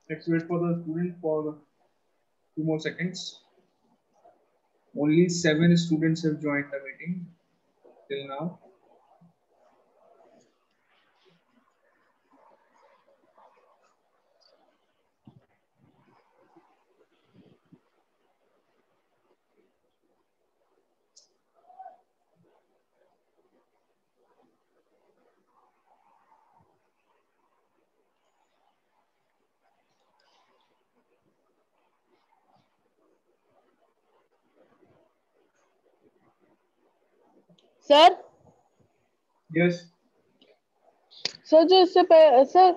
Let's wait for the student for 2 more seconds. Only 7 students have joined the meeting till now. Sir Yes. Sir जो इससे sir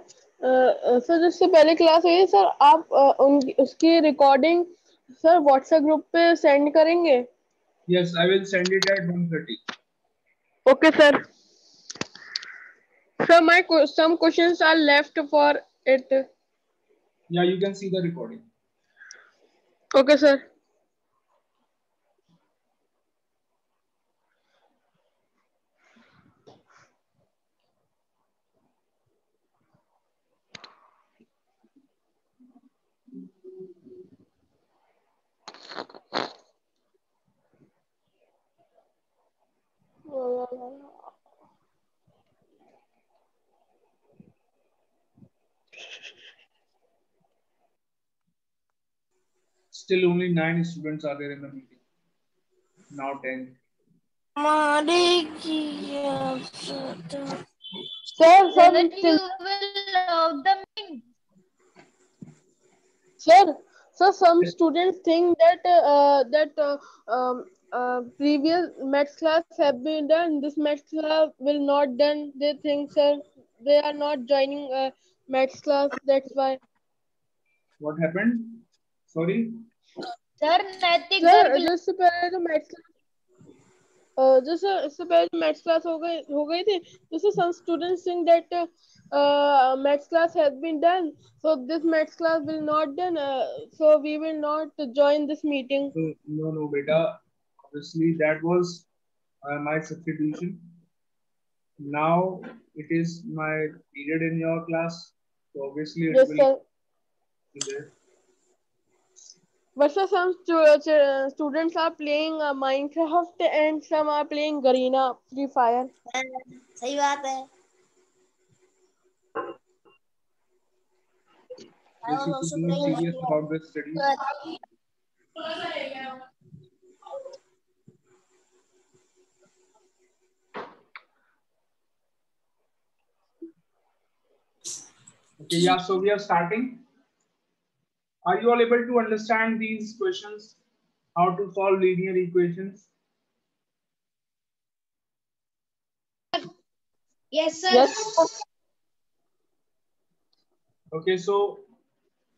जो इससे पहले class हुई है सर, आप उसकी रिकॉर्डिंग सर व्हाट्सएप ग्रुप पे सेंड करेंगे? Yes, I will send it at 1:30. Okay sir. Sir, some questions are left for it. Yeah, you can see the recording. Okay, sir. Still only 9 students are there in the meeting. Now 10. Sir, Then you will love the meeting. sir, some students think that previous maths class have been done. This maths class will not done. They think, sir, they are not joining maths class. That's why. What happened? Sorry. Sir, नैतिक घर Sir, भी just पहले तो maths जैसे इससे पहले maths class हो गई थी, जैसे some students think that maths class has been done, so this maths class will not done, so we will not join this meeting. So, no, beta. Obviously, that was my substitution. Now it is my period in your class. So obviously it Yes, will sir. be there. But sir, some students are playing Minecraft and some are playing Garena Free Fire. सही बात है. I They was should be also more playing serious about their studies. Okay, yeah, so we are starting. Are you all able to understand these questions? How to solve linear equations? Yes, sir. Yes. Okay, so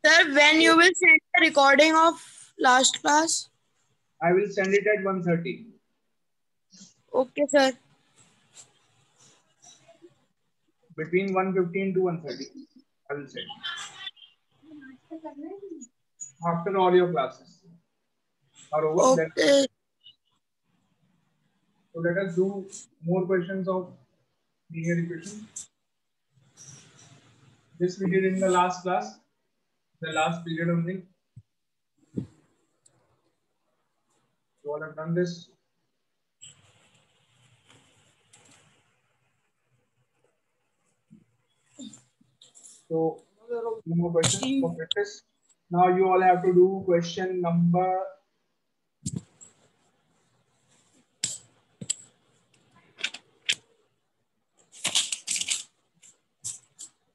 Sir, when you will send the recording of last class? I will send it at 1:30. Okay, sir. Between 1:15 to 1:30. I will send. After all your classes are over, then. Okay. So let us do more questions of linear equations. This we did in the last class, the last period only. You all have done this. So, no more questions for practice. Now you all have to do question number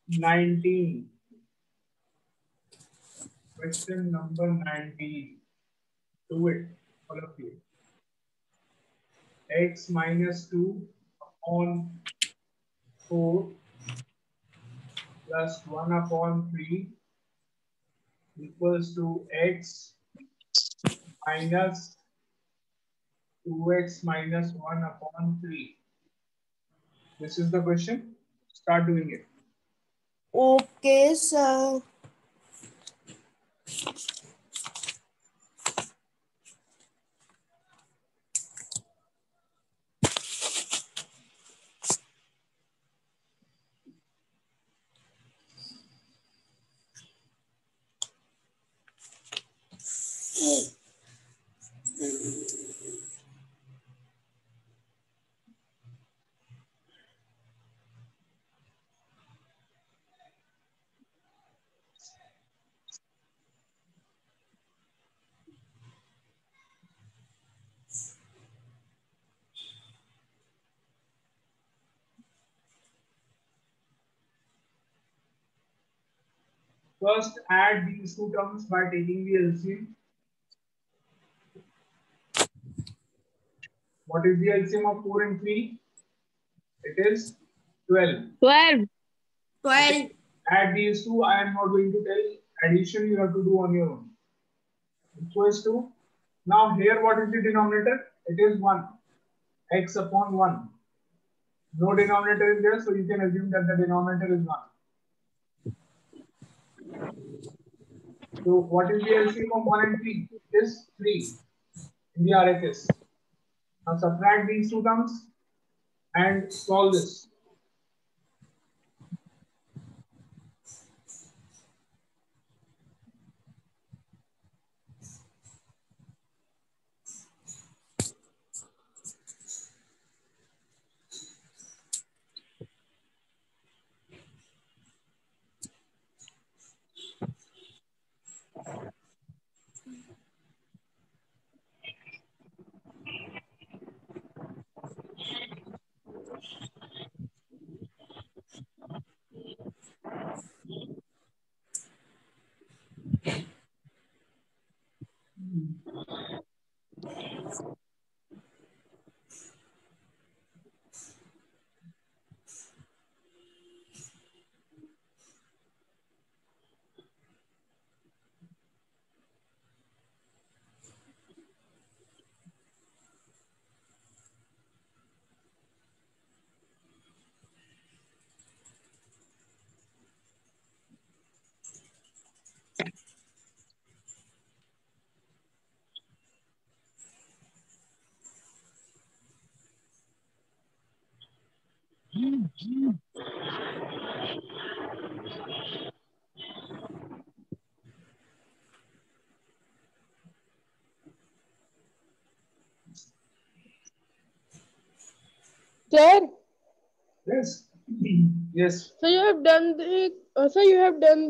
19. Question number 19. Do it, all of you. X minus 2 upon 4 plus 1 upon 3 equals to x minus 2x minus 1 upon 3. This is the question. Start doing it. Okay, sir. First, add these two terms by taking the LCM. What is the LCM of 4 and 3? It is 12. 12. 12. Add these two. I am not going to tell. Addition you have to do on your own. Equals to. Now here what is the denominator? It is 1. X upon 1. No denominator is there, so you can assume that the denominator is 1. So what is the LCM of 1 and 3? It is 3 in the RHS. Now subtract these two terms and solve this. Sir, Yes. Yes. so you have done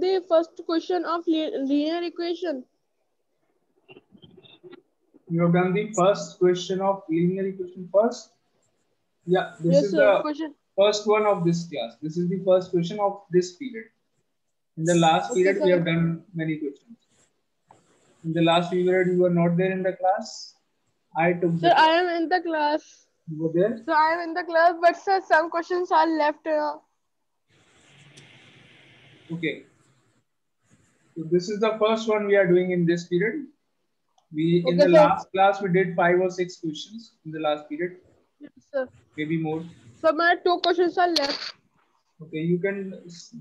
the first question of linear equation. You have done the first question of linear equation first. Yeah, this Yes, is sir. the Question. first one of this class. This is the first question of this period. In the last Okay, period, we sir. have done many questions. In the last period, you were not there in the class. I took the Sir, I class. am in the class. You were there? So I am in the class, but sir, some questions are left. Okay. So this is the first one we are doing in this period. We in Okay, the sir. last class we did 5 or 6 questions in the last period, Yes, sir. maybe more. So my 2 questions are left. Okay, you can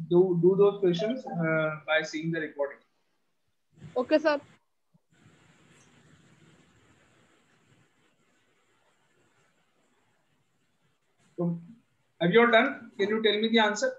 do those questions by seeing the recording. Okay, sir. So, have you all done? Can you tell me the answer?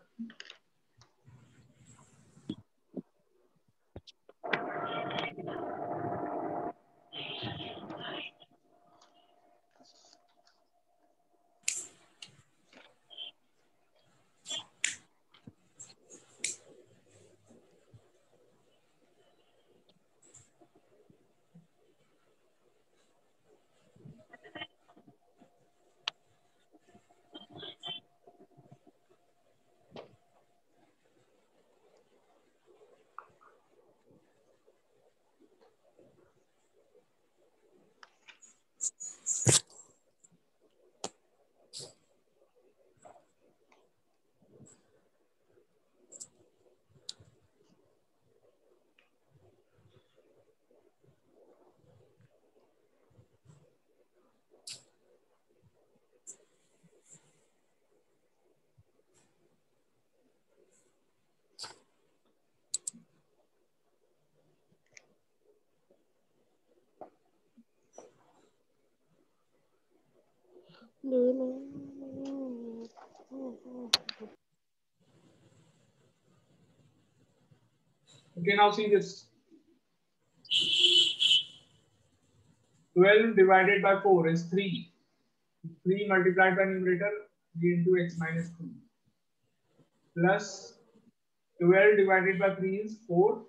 Do you know? Okay, now see this. 12 divided by 4 is 3. 3 multiplied by numerator 3 into x minus 2 plus 12 divided by 3 is 4.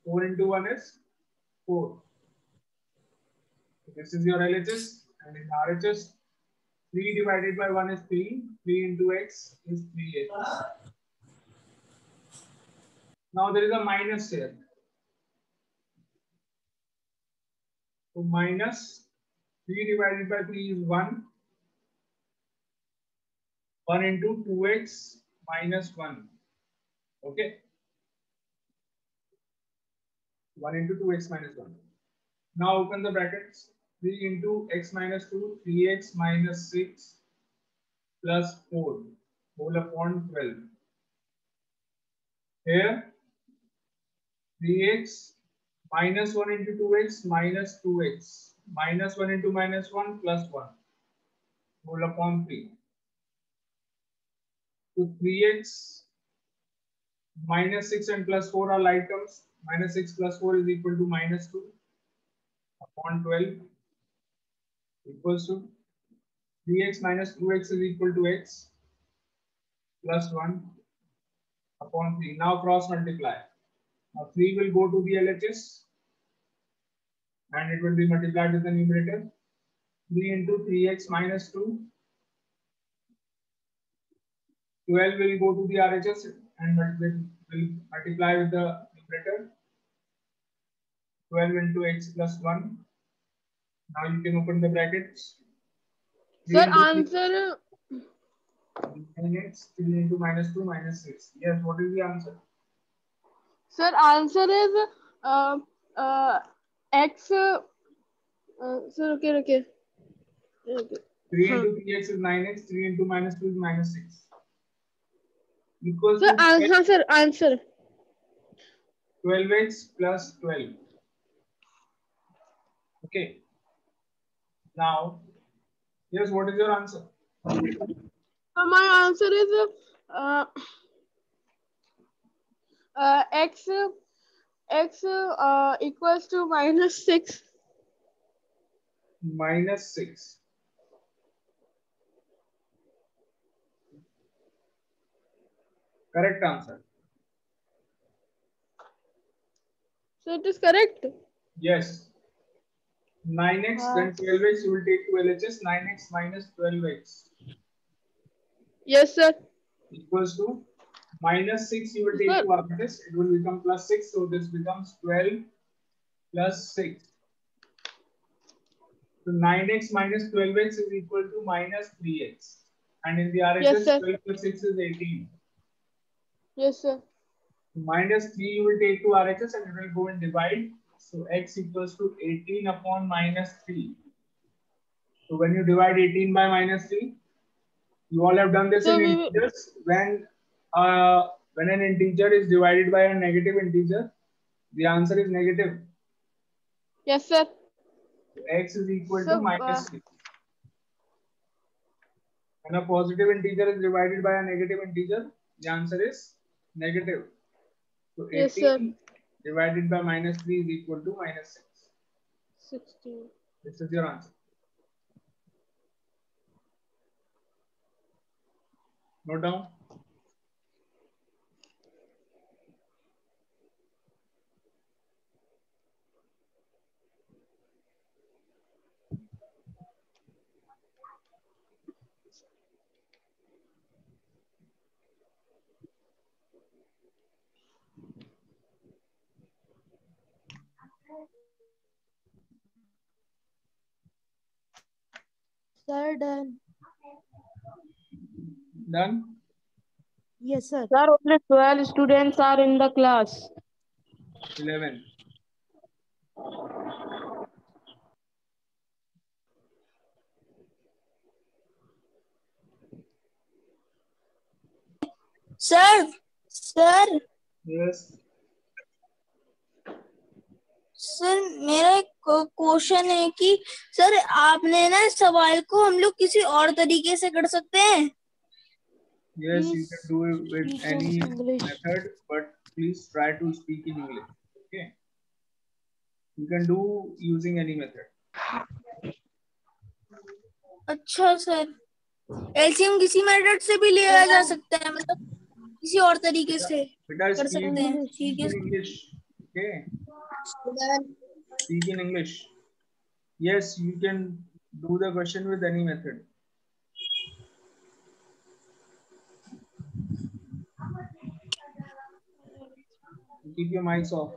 4 into 1 is 4. This is your LHS, and in RHS 3 divided by 1 is 3. 3 into x is 3x. Now there is a minus here. So minus 3 divided by 3 is 1. 1 into 2x minus 1. Okay. 1 into 2x minus 1. Now open the brackets. 3 into x minus 2, 3x minus 6 plus 4 whole upon 12. Here 3x minus 1 into 2x minus 2x minus 1 into minus 1 plus 1 whole upon 3. So 3x minus 6 and plus 4 are like terms. Minus 6 plus 4 is equal to minus 2 upon 12 equals to 3x minus 2x is equal to x plus 1 upon 3. Now cross multiply. Now 3 will go to the LHS and it will be multiplied with the numerator. 3 into 3x minus 2. 12 will go to the RHS and will multiply with the numerator. 12 into x plus 1. Now you can open the brackets. Sir, answer. 3x, 3 into minus 2 minus 6. Yes, what is the answer? Sir, answer is x. Sir, okay. 3 into 3x is 9x, 3 into minus 2 is minus 6. Equals Sir, to sir, answer. 12x plus 12. Okay. Now, yes, what is your answer? My answer is x equals to minus 6. Minus 6. Correct answer. So it is correct. Yes. 9x, then 12x, you will take to LHS. 9x minus 12x. Yes, sir. Equals to minus 6, you will take to RHS. It will become plus 6. So this becomes 12 plus 6. So 9x minus 12x is equal to minus 3x. And in the RHS, yes, 12 plus 6 is 18. Yes, sir. Minus 3 you will take to RHS and it will go and divide. So x equals to 18 upon minus 3. So when you divide 18 by minus 3, you all have done this in integers. When an integer is divided by a negative integer, the answer is negative. Yes, sir. So x is equal to minus 3. When a positive integer is divided by a negative integer, the answer is negative. So 18 yes, divided by minus 3 is equal to minus 6. 16. This is your answer. Note down. Sir, done. Done? Yes, sir. Sir, only 12 students are in the class. 11. Sir, Yes. Sir मेरा एक question है कि sir आपने ना सवाल को हम लोग किसी और तरीके से कर सकते हैं? Yes, you can do it with any method, but please try to speak in English. Okay. You can do using any method. अच्छा सर, एलसीएम किसी मेथड से भी लिया जा सकता है, मतलब किसी और तरीके से बेटा कर सकते हैं। English. ठीक है English. Okay. Sir. Speak in English. Yes, you can do the question with any method. Keep your mics off.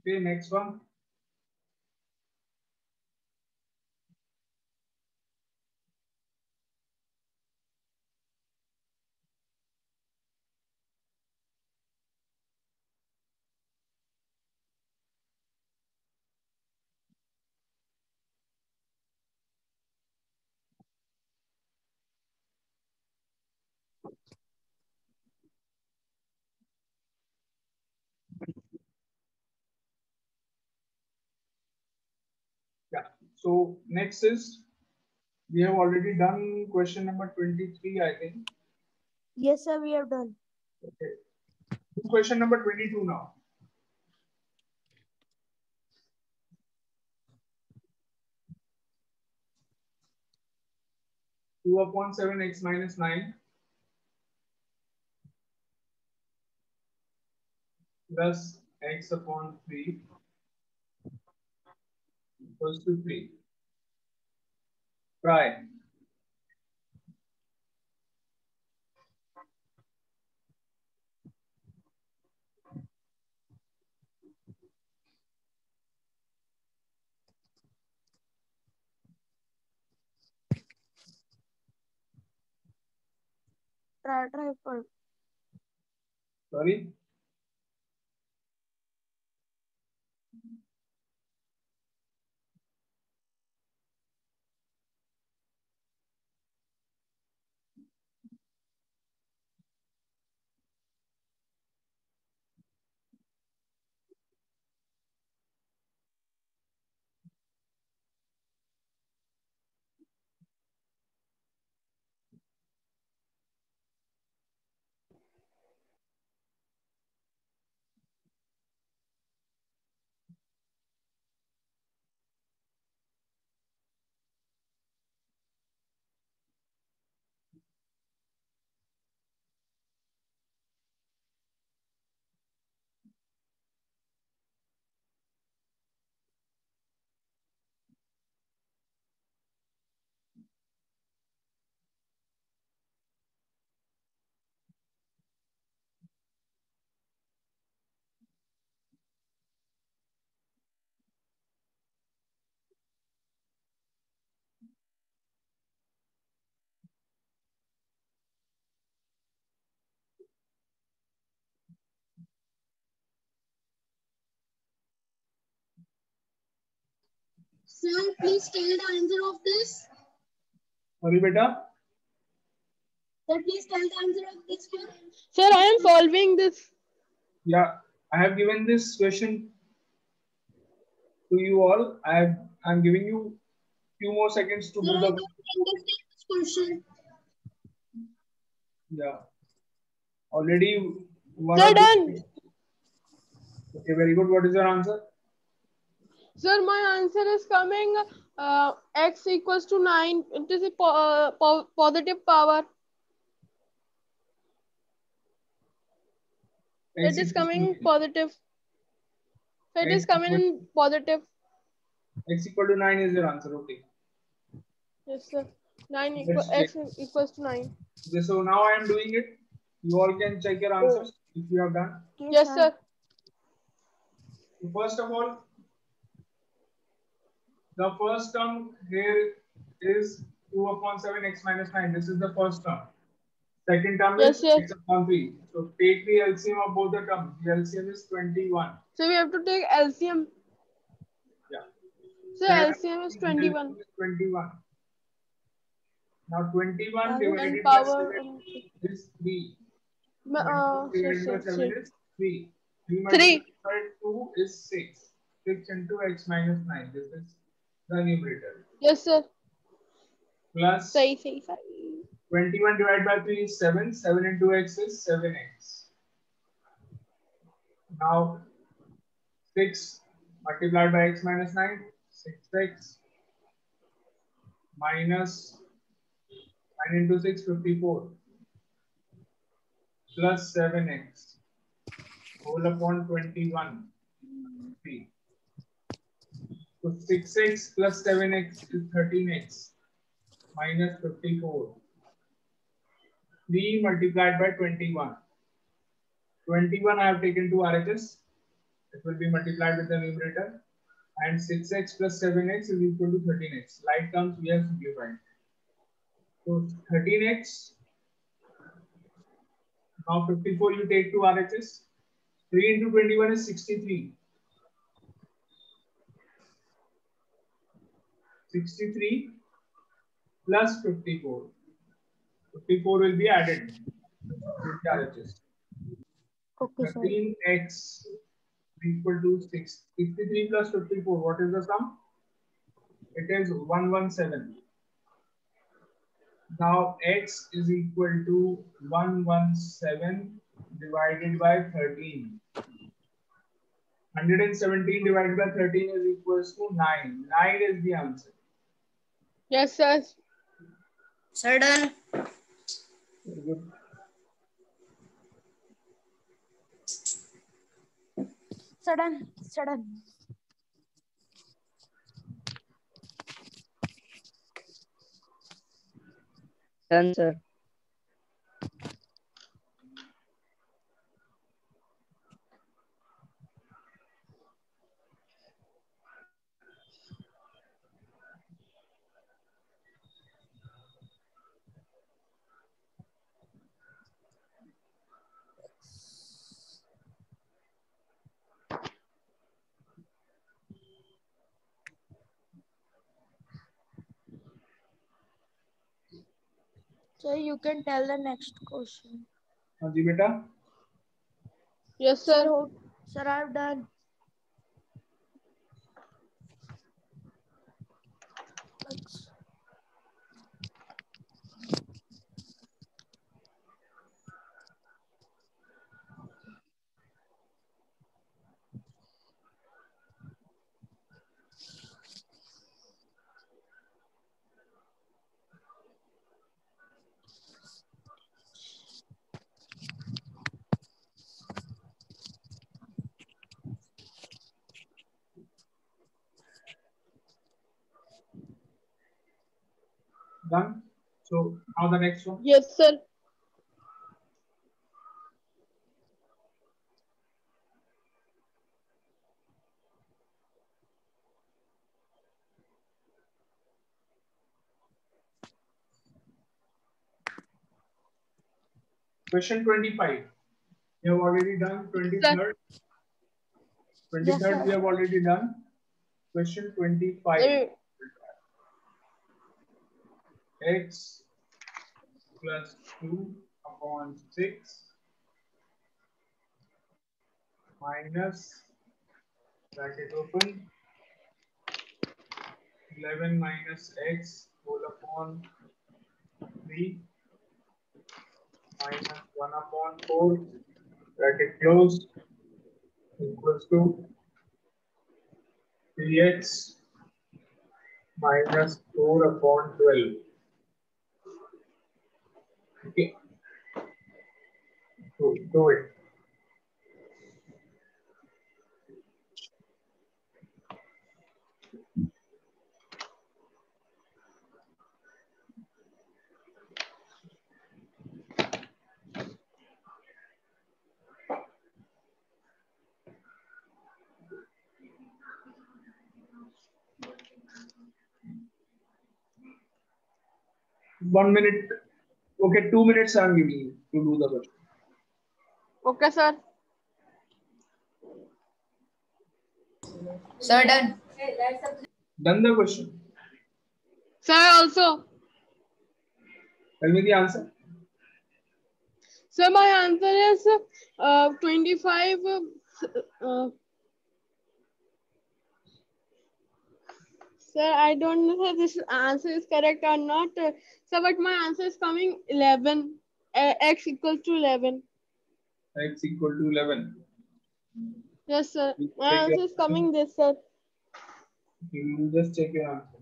Okay, next one. Yeah. So next is, we have already done question number 23, I think. Yes, sir, we have done. Okay. Question number 22 now. Two upon 7x minus 9 plus x upon 3 equals to 3. Try. Try for. Sorry. Sir, please tell the answer of this. Sorry, beta. Sir, please tell the answer of this one. Sir, I am solving this. Yeah, I have given this question to you all. I'm giving you few more seconds to Sir, do I the. don't understand this question. Yeah. Already one Sir, or two. done. Okay, very good. What is your answer? Sir, my answer is coming x equals to 9. It is a positive power. X It is equals to coming 9. positive. It is coming in positive. X equal to 9 is your answer. Okay. Yes, sir. 9 Let's check. x equals to 9. Okay, so now I am doing it. You all can check your answers if you have done. Yes, sir. So first of all, the first term here is 2 upon 7 x minus 9. This is the first term. Second term Yes, is yes. x upon 3. So take the LCM of both the terms. The LCM is 21. So we have to take LCM. Yeah. So Then LCM is the 21. LCM is 21. Now 21 And divided by power 7 is 3. so 21 divided by 7 3. is 3. 3 3. multiplied by 2 is 6. 6 into x minus 9. This is the numerator. Yes, sir. Plus Sahi. 21 divided by 3 is 7. 7 into x is 7x. Now 6 multiplied by x minus 9, 6x minus 9 into 6, 54 plus 7x whole upon 21. 3. So 6x plus 7x is 13x minus 54. 3 multiplied by 21. 21 I have taken to RHS. It will be multiplied with the numerator. And 6x plus 7x is equal to 13x. Like terms we have simplified. So 13x. Now 54 you take to RHS. 3 into 21 is 63. 63 plus 54. 54 will be added to RHS. Okay, sir. 13x equal to 63 plus 54. What is the sum? It is 117. Now x is equal to 117 divided by 13. 117 divided by 13 is equals to 9. 9 is the answer. Yes, sir. Sir, done. Very good. Sudden. Done, sir. So you can tell the next question. हाँ जी बेटा. Yes, sir. Sir, I've done. Done. So now the next one. Yes, sir. Question 25. We have already done 23rd. 23rd Yes, sir. we have already done. Question 25. X plus 2 upon 6 minus bracket open 11 minus x whole upon 3 minus 1 upon 4 bracket closed equals to 3x minus 4 upon 12. Okay. So do it. One minute. Okay, 2 minutes I'm giving you to do the question. Okay, sir. Sir, done. Done the question. Sir, also. Tell me the answer. Sir, my answer is 25. Sir, I don't know if this answer is correct or not. Sir, but my answer is coming 11. X equals to 11. X equal to 11. Yes, sir. You My check answer your is coming this, sir. You just check your answer.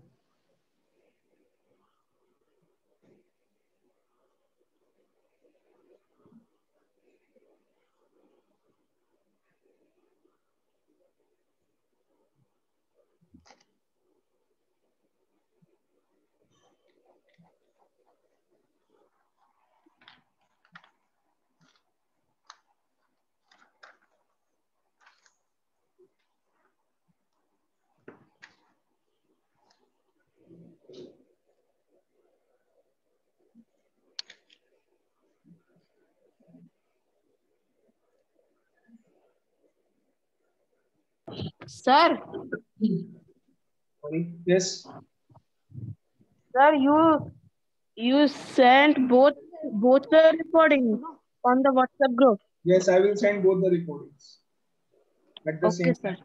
Sir, Sorry. Yes. sir, you sent both the recording on the WhatsApp group. Yes, I will send both the recordings at the Okay, same sir. time.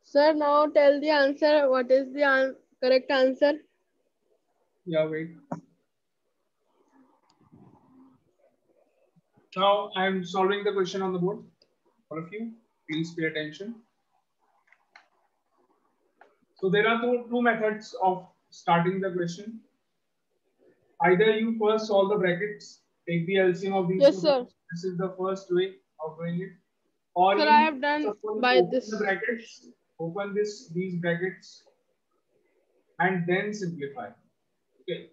Sir, now tell the answer. What is the correct answer? Yeah, wait. Now I am solving the question on the board. All of you, please pay attention. So there are two methods of starting the question. Either you first solve the brackets, take the LCM of these Yes, two sir. terms. This is the first way of doing it. Or Sir, you I have done by open this. the brackets, open these brackets, and then simplify. Okay.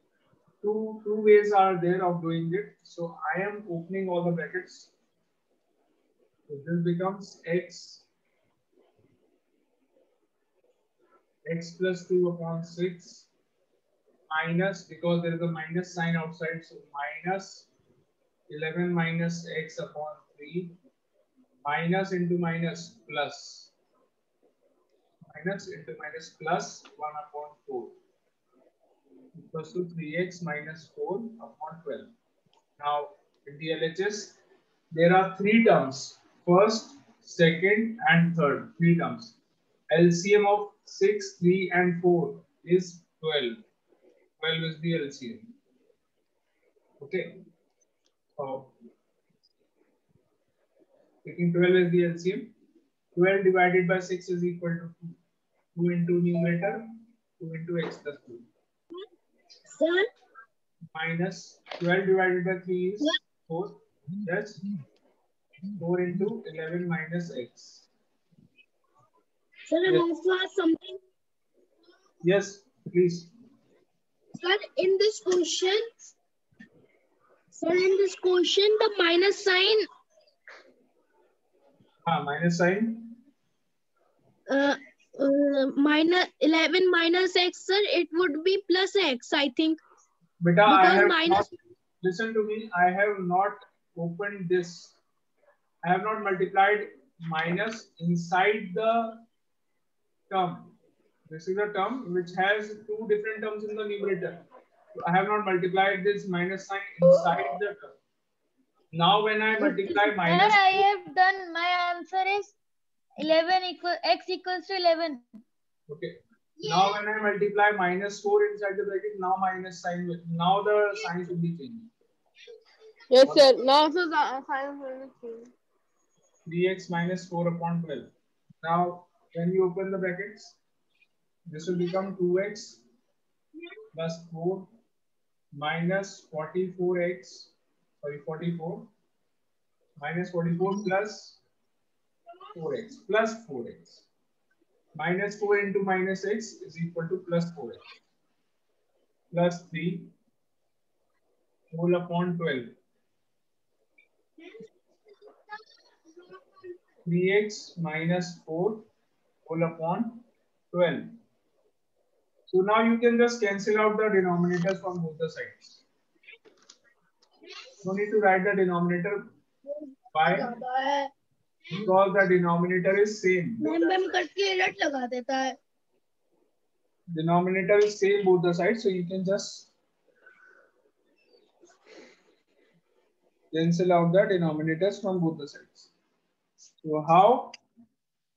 Two ways are there of doing it. So I am opening all the brackets. So this becomes x plus 2 upon 6 minus, because there is a minus sign outside, so minus 11 minus x upon 3 minus into minus plus, minus into minus plus 1 upon 4 equals to 3x minus 4 upon 12. Now in the LHS there are three terms, first, second and third, three terms. LCM of 6, 3 and 4 is 12. 12 is the LCM. Okay. So taking 12 as the LCM, 12 divided by 6 is equal to 2. 2 into numerator, 2 into x plus 2. Sir, Minus 12 divided by 3 is 4. Yes. 4 into 11 minus x. sir, I Yes. have to ask something. Yes, please. Sir, in this question, the minus sign, Minus sign. minus 11 minus x, sir, it would be plus x, I think. Beta, I Because have minus. not, listen to me, I have not opened this. I have not multiplied minus inside the term. This is a term which has two different terms in the numerator. So I have not multiplied this minus sign inside the term. Now when I multiply minus, Sir, I have done. My answer is 11 equal x equals to 11. okay. Now when I multiply minus 4 inside the bracket, now minus sign will, now the signs will be changing. Yes, sir. Now, sir, the sign will change. 3x minus 4 upon 12. Now when you open the brackets, this will become 2x plus 4 minus 44x, sorry, 44 minus 44 plus 4x plus 4x. Minus 4 into minus x is equal to plus 4x plus 3 whole upon 12. 3x minus 4 whole upon 12. So now you can just cancel out the denominators from both the sides. No need to write the denominator. Why? Because the denominator is same. Denominator is same both the sides, so you can just cancel out the denominators from both the sides. So how?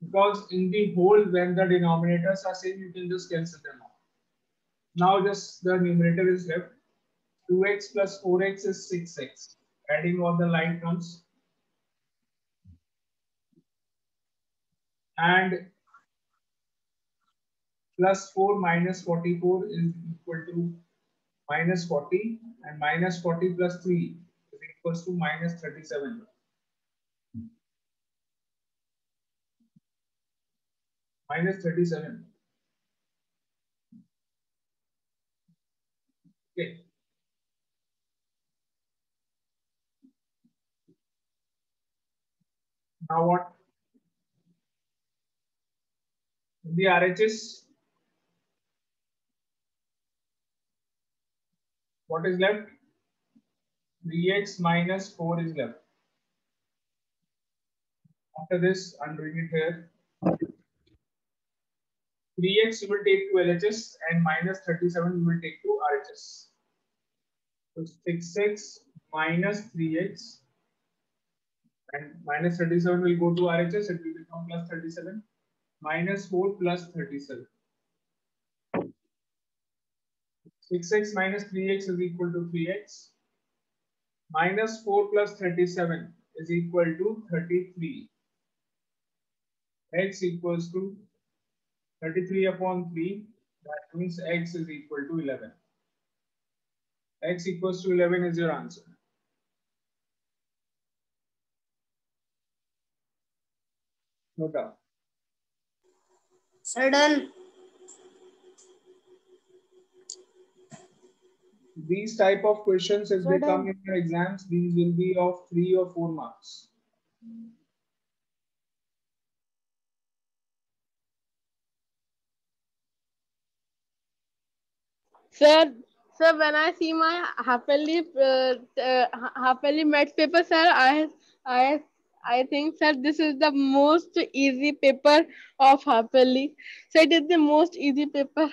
Because in the whole, when the denominators are same, you can just cancel them out. Now just the numerator is left. 2x plus 4x is 6x. Adding all the line terms. And plus 4 minus 44 is equal to minus 40. And minus 40 plus 3 is equals to minus 37. Minus 37. Okay. Now what? In the RHS, what is left? 3x minus 4 is left. After this, I'm doing it here. 3x you will take to LHS and minus 37 you will take to RHS. So 6x minus 3x and minus 37 will go to RHS. It will become plus 37 minus 4 plus 37. 6x minus 3x is equal to 3x. Minus 4 plus 37 is equal to 33. X equals to 33 upon 3. That means x is equal to 11. X equals to 11 is your answer. No doubt. Sir, done. These type of questions, if they come in your exams, these will be of 3 or 4 marks. Sir, when I see my half yearly maths paper, sir, I think, sir, this is the most easy paper of half yearly. So it is the most easy paper.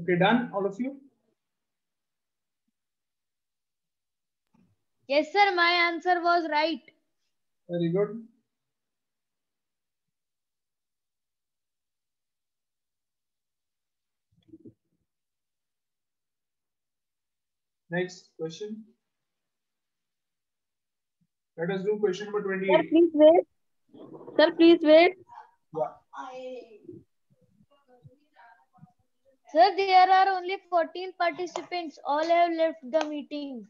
Okay, done, all of you? Yes, sir. My answer was right. Very good. Next question. Let us do question number 28. Sir, please wait. Sir, please wait. Yeah. Sir, there are only 14 participants. All have left the meeting.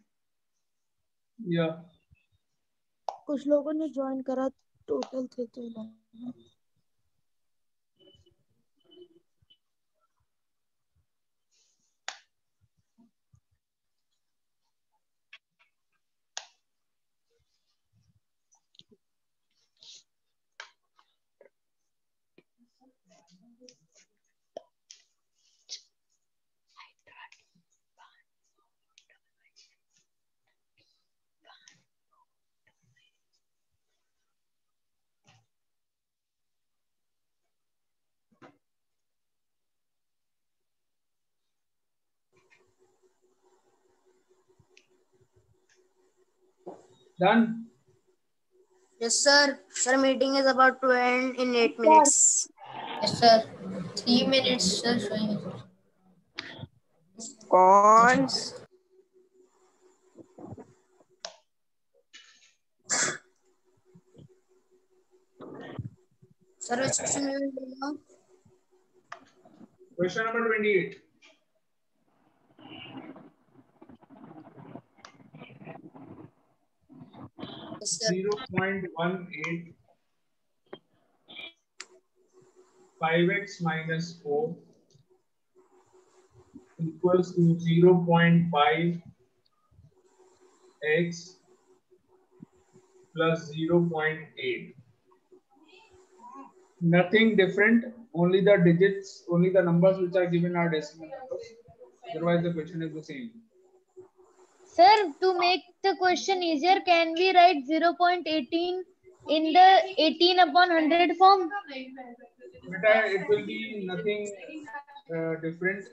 Yeah. कुछ लोगों ने join करा, total थे तो 11। Done? Yes, sir. Sir, meeting is about to end in 8 minutes. Yes, sir. 3 minutes, sir. Showing. कौन? Sir, which question we will do now? Question number 28. Yes, sir. 0.18 5x minus 4 equals to 0.5 x plus 0.8. Nothing different, only the digits, only the numbers which are given are decimal numbers. Otherwise, the question is the same. Sir, to make the question easier, can we write 0.18 in the 18 upon 100 form? But it will be nothing different.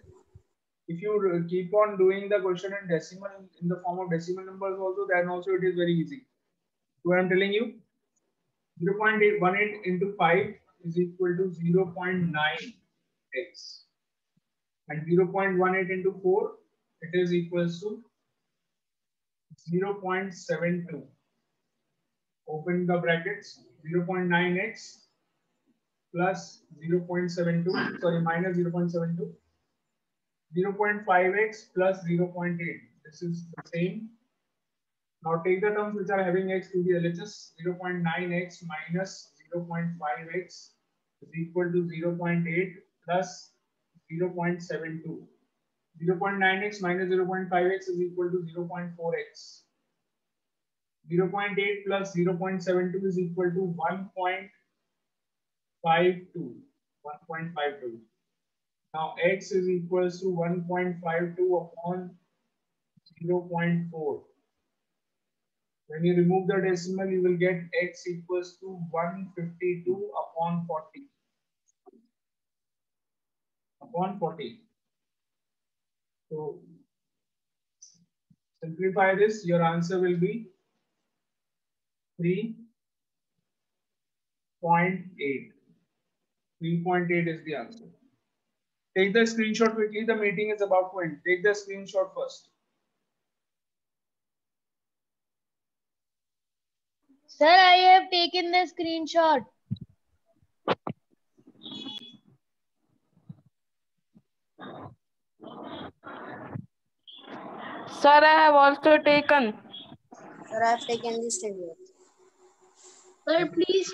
If you keep on doing the question in decimal, in the form of decimal numbers also, then also it is very easy. So I am telling you, 0.18 into 5 is equal to 0.9x, and 0.18 into 4, it is equals to 0.72. Open the brackets. 0.9x plus 0.72, sorry, minus 0.72. 0.5x plus 0.8. This is the same. Now take the terms which are having x to the LHS. 0.9x minus 0.5x is equal to 0.8 plus 0.72. 0.9x minus 0.5x is equal to 0.4x. 0.8 plus 0.72 is equal to 1.52. 1.52. Now x is equals to 1.52 upon 0.4. When you remove the decimal, you will get x equals to 152 upon 40. Upon 40. So simplify this, your answer will be 3.8. 3.8 is the answer. Take the screenshot quickly. The meeting is about to end. Take the screenshot first. Sir, I have taken the screenshot. Sir, I have also taken. Sir, I have taken this video. Sir, please